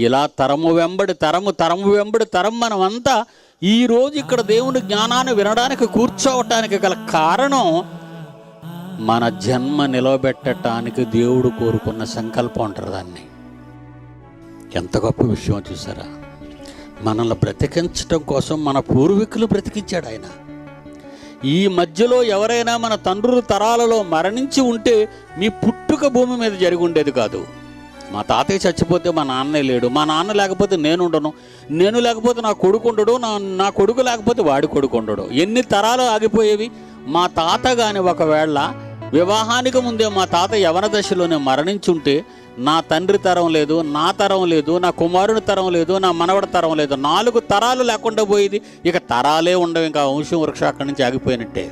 ఇలా తరము వెంబడి తరము, తరము వెంబడి తరం మనమంతా ఈరోజు ఇక్కడ దేవుని జ్ఞానాన్ని వినడానికి కూర్చోవటానికి గల కారణం మన జన్మ నిలబెట్టడానికి దేవుడు కోరుకున్న సంకల్పం అంటారు దాన్ని. ఎంత గొప్ప విషయం చూసారా. మనల్ని బ్రతికించడం కోసం మన పూర్వీకులు బ్రతికించాడు ఆయన. ఈ మధ్యలో ఎవరైనా మన తండ్రుల తరాలలో మరణించి ఉంటే మీ పుట్టుక భూమి మీద జరిగి ఉండేది కాదు. మా తాతయ్య చచ్చిపోతే మా నాన్నే లేడు, మా నాన్న లేకపోతే నేను ఉండను, నేను లేకపోతే నా కొడుకు ఉండడు, నా కొడుకు లేకపోతే వాడి కొడుకు ఉండడు. ఎన్ని తరాలు ఆగిపోయేవి. మా తాత కానీ ఒకవేళ వివాహానికి ముందే మా తాత యవన దశలోనే మరణించుంటే నా తండ్రి తరం లేదు, నా తరం లేదు, నా కుమారుని తరం లేదు, నా మనవడి తరం లేదు. 4 తరాలు లేకుండా పోయేది. ఇక తరాలే ఉండవు, ఇంకా వంశం వృక్షం అక్కడి నుంచి ఆగిపోయినట్టే.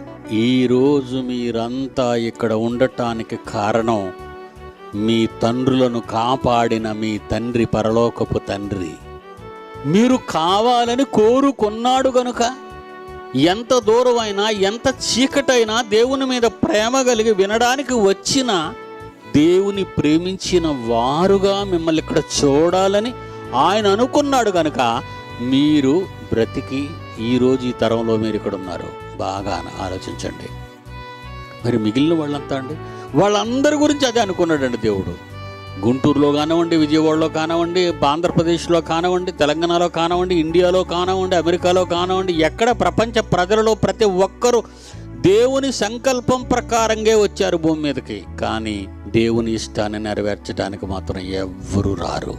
ఈరోజు మీరంతా ఇక్కడ ఉండటానికి కారణం మీ తండ్రులను కాపాడిన మీ తండ్రి, పరలోకపు తండ్రి మీరు కావాలని కోరుకున్నాడు గనుక ఎంత దూరమైనా ఎంత చీకటైనా దేవుని మీద ప్రేమ కలిగి వినడానికి వచ్చిన దేవుని ప్రేమించిన వారుగా మిమ్మల్ని ఇక్కడ చూడాలని ఆయన అనుకున్నాడు కనుక మీరు బ్రతికి ఈరోజు ఈ తరంలో మీరు ఇక్కడ ఉన్నారు. బాగా ఆలోచించండి. మరి మిగిలిన వాళ్ళంతా అండి, వాళ్ళందరి గురించి అదే అనుకున్నాడండి దేవుడు. గుంటూరులో కానివ్వండి, విజయవాడలో కానివ్వండి, ఆంధ్రప్రదేశ్లో కానివ్వండి, తెలంగాణలో కానివ్వండి, ఇండియాలో కానివ్వండి, అమెరికాలో కానివ్వండి, ఎక్కడ ప్రపంచ ప్రజలలో ప్రతి ఒక్కరూ దేవుని సంకల్పం ప్రకారంగా వచ్చారు భూమి మీదకి. కానీ దేవుని ఇష్టాన్ని నెరవేర్చడానికి మాత్రం ఎవ్వరూ రారు.